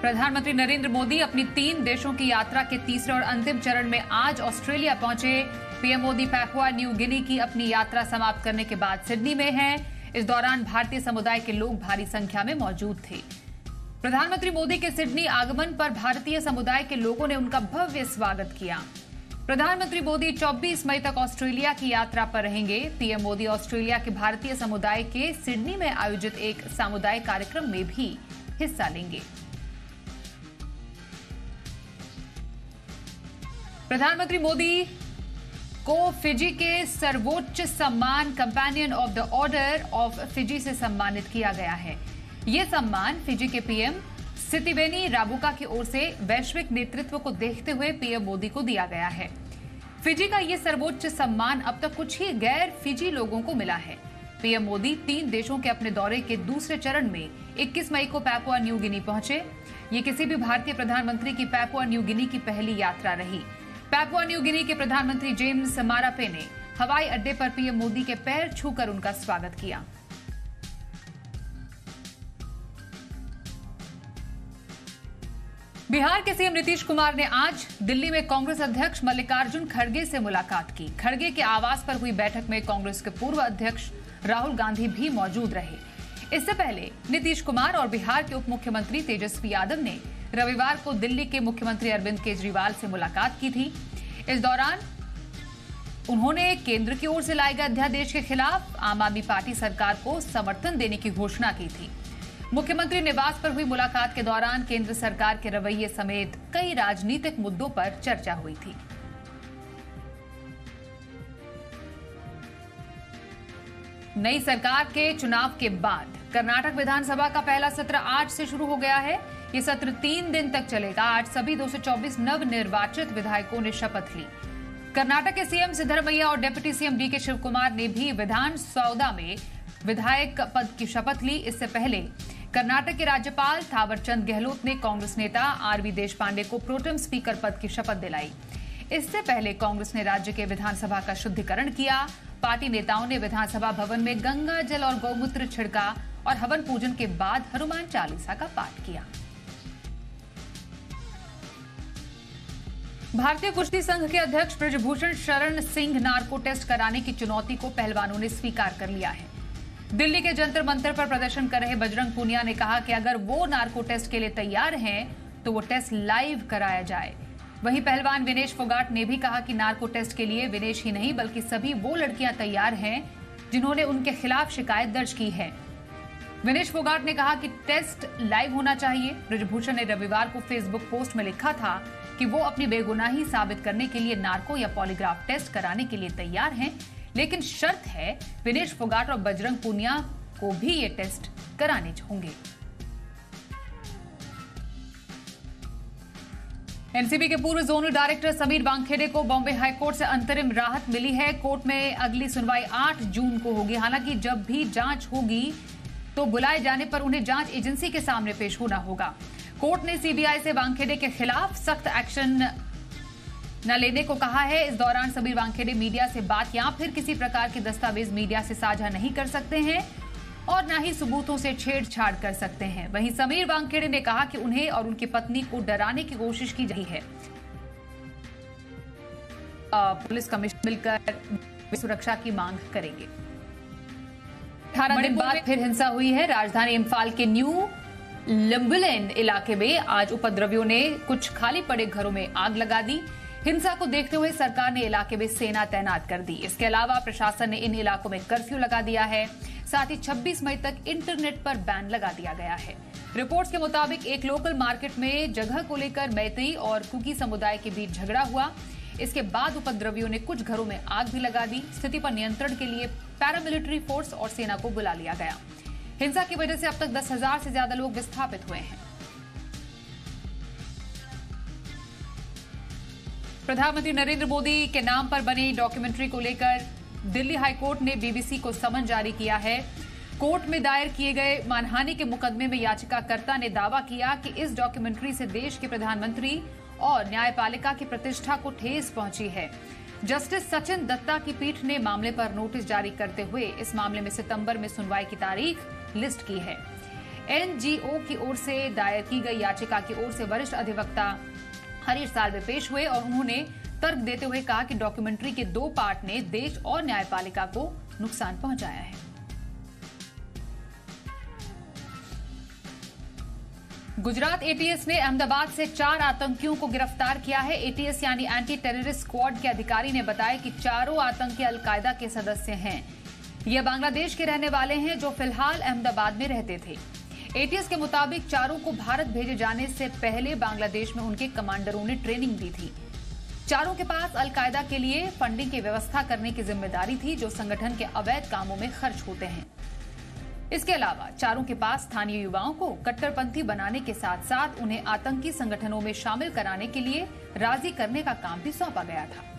प्रधानमंत्री नरेंद्र मोदी अपनी 3 देशों की यात्रा के तीसरे और अंतिम चरण में आज ऑस्ट्रेलिया पहुंचे। PM Modi Papua New Guinea की अपनी यात्रा समाप्त करने के बाद सिडनी में हैं। इस दौरान भारतीय समुदाय के लोग भारी संख्या में मौजूद थे। प्रधानमंत्री मोदी के सिडनी आगमन पर भारतीय समुदाय के लोगों ने उनका भव्य स्वागत किया। प्रधानमंत्री मोदी 24 मई तक ऑस्ट्रेलिया की यात्रा पर रहेंगे। पीएम मोदी ऑस्ट्रेलिया के भारतीय समुदाय के सिडनी में आयोजित एक सामुदायिक कार्यक्रम में भी हिस्सा लेंगे। प्रधानमंत्री मोदी को फिजी के सर्वोच्च सम्मान companion of the order of Fiji से सम्मानित किया गया है। यह सम्मान फिजी के पीएम सितिवेनी राबुका की ओर से वैश्विक नेतृत्व को देखते हुए पीएम मोदी को दिया गया है। फिजी का यह सर्वोच्च सम्मान अब तक कुछ ही गैर फिजी लोगों को मिला है। पीएम मोदी 3 देशों के अपने दौरे के दूसरे चरण में 21 मई को पैपुआ न्यू गिनी पहुंचे। ये किसी भी भारतीय प्रधानमंत्री की पैपुआ न्यू गिनी की पहली यात्रा रही। पैपुआ न्यू गिनी के प्रधानमंत्री जेम्स मारापे ने हवाई अड्डे पर पीएम मोदी के पैर छूकर उनका स्वागत किया। बिहार के सीएम नीतीश कुमार ने आज दिल्ली में कांग्रेस अध्यक्ष मल्लिकार्जुन खड़गे से मुलाकात की। खड़गे के आवास पर हुई बैठक में कांग्रेस के पूर्व अध्यक्ष राहुल गांधी भी मौजूद रहे। इससे पहले नीतीश कुमार और बिहार के उप मुख्यमंत्री तेजस्वी यादव ने रविवार को दिल्ली के मुख्यमंत्री अरविंद केजरीवाल से मुलाकात की थी। इस दौरान उन्होंने केंद्र की ओर से लाए गए अध्यादेश के खिलाफ आम आदमी पार्टी सरकार को समर्थन देने की घोषणा की थी। मुख्यमंत्री निवास पर हुई मुलाकात के दौरान केंद्र सरकार के रवैये समेत कई राजनीतिक मुद्दों पर चर्चा हुई थी। नई सरकार के चुनाव के बाद कर्नाटक विधानसभा का पहला सत्र आज से शुरू हो गया है। ये सत्र 3 दिन तक चलेगा। आज सभी 224 नवनिर्वाचित विधायकों ने शपथ ली। कर्नाटक के सीएम सिद्धरमैया और डिप्टी सीएम डीके शिवकुमार ने भी विधान सौदा में विधायक पद की शपथ ली। इससे पहले कर्नाटक के राज्यपाल थावरचंद गहलोत ने कांग्रेस नेता आरवी देशपांडे को प्रोटेम स्पीकर पद की शपथ दिलाई। इससे पहले कांग्रेस ने राज्य के विधानसभा का शुद्धिकरण किया। पार्टी नेताओं ने विधानसभा भवन में गंगा जल और गौमूत्र छिड़का और हवन पूजन के बाद हनुमान चालीसा का पाठ किया। भारतीय कुश्ती संघ के अध्यक्ष ब्रजभूषण शरण सिंह नार्को टेस्ट कराने की चुनौती को पहलवानों ने स्वीकार कर लिया है। दिल्ली के जंतर मंतर पर प्रदर्शन कर रहे बजरंग पूनिया ने कहा कि अगर वो नार्को टेस्ट के लिए तैयार हैं तो वो टेस्ट लाइव कराया जाए। वहीं पहलवान विनेश फोगाट ने भी कहा कि नार्को टेस्ट के लिए विनेश ही नहीं बल्कि सभी वो लड़कियां तैयार हैं जिन्होंने उनके खिलाफ शिकायत दर्ज की है। विनेश फोगाट ने कहा कि टेस्ट लाइव होना चाहिए। ब्रजभूषण ने रविवार को फेसबुक पोस्ट में लिखा था कि वो अपनी बेगुनाही साबित करने के लिए नार्को या पॉलीग्राफ टेस्ट कराने के लिए तैयार हैं, लेकिन शर्त है विनेश फोगाट और बजरंग पूनिया को भी ये टेस्ट कराने होंगे। एनसीबी के पूर्व जोनल डायरेक्टर समीर वानखेड़े को बॉम्बे हाईकोर्ट से अंतरिम राहत मिली है। कोर्ट में अगली सुनवाई 8 जून को होगी। हालांकि जब भी जांच होगी तो बुलाए जाने पर उन्हें जांच एजेंसी के सामने पेश होना होगा। कोर्ट ने सीबीआई से वानखेड़े के खिलाफ सख्त एक्शन न लेने को कहा है। इस दौरान समीर वानखेड़े मीडिया से बात या फिर किसी प्रकार के दस्तावेज मीडिया से साझा नहीं कर सकते हैं और न ही सबूतों से छेड़छाड़ कर सकते हैं। वहीं समीर वानखेड़े ने कहा कि उन्हें और उनकी पत्नी को डराने की कोशिश की गई है। पुलिस कमिश्नर मिलकर सुरक्षा की मांग करेंगे। 18 दिन बाद फिर हिंसा हुई है। राजधानी इम्फाल के न्यू लंबुलेन इलाके में आज उपद्रवियों ने कुछ खाली पड़े घरों में आग लगा दी। हिंसा को देखते हुए सरकार ने इलाके में सेना तैनात कर दी। इसके अलावा प्रशासन ने इन इलाकों में कर्फ्यू लगा दिया है। साथ ही 26 मई तक इंटरनेट पर बैन लगा दिया गया है। रिपोर्ट्स के मुताबिक एक लोकल मार्केट में जगह को लेकर मैतेई और कुकी समुदाय के बीच झगड़ा हुआ। इसके बाद उपद्रवियों ने कुछ घरों में आग भी लगा दी। स्थिति पर नियंत्रण के लिए पैरामिलिट्री फोर्स और सेना को बुला लिया गया। हिंसा की वजह से अब तक 10,000 से ज्यादा लोग विस्थापित हुए हैं। प्रधानमंत्री नरेंद्र मोदी के नाम पर बनी डॉक्यूमेंट्री को लेकर दिल्ली हाईकोर्ट ने बीबीसी को समन जारी किया है। कोर्ट में दायर किए गए मानहानि के मुकदमे में याचिकाकर्ता ने दावा किया कि इस डॉक्यूमेंट्री से देश के प्रधानमंत्री और न्यायपालिका की प्रतिष्ठा को ठेस पहुंची है। जस्टिस सचिन दत्ता की पीठ ने मामले पर नोटिस जारी करते हुए इस मामले में सितंबर में सुनवाई की तारीख लिस्ट की है। एनजीओ की ओर से दायर की गई याचिका की ओर से वरिष्ठ अधिवक्ता हरीश साल्वे पेश हुए और उन्होंने तर्क देते हुए कहा कि डॉक्यूमेंट्री के 2 पार्ट ने देश और न्यायपालिका को नुकसान पहुंचाया है। गुजरात एटीएस ने अहमदाबाद से 4 आतंकियों को गिरफ्तार किया है। एटीएस यानी एंटी टेररिस्ट स्क्वाड के अधिकारी ने बताया कि चारों आतंकी अलकायदा के सदस्य हैं। ये बांग्लादेश के रहने वाले हैं जो फिलहाल अहमदाबाद में रहते थे। एटीएस के मुताबिक चारों को भारत भेजे जाने से पहले बांग्लादेश में उनके कमांडरों ने ट्रेनिंग दी थी। चारों के पास अलकायदा के लिए फंडिंग की व्यवस्था करने की जिम्मेदारी थी जो संगठन के अवैध कामों में खर्च होते हैं। इसके अलावा चारों के पास स्थानीय युवाओं को कट्टरपंथी बनाने के साथ साथ उन्हें आतंकी संगठनों में शामिल कराने के लिए राजी करने का काम भी सौंपा गया था।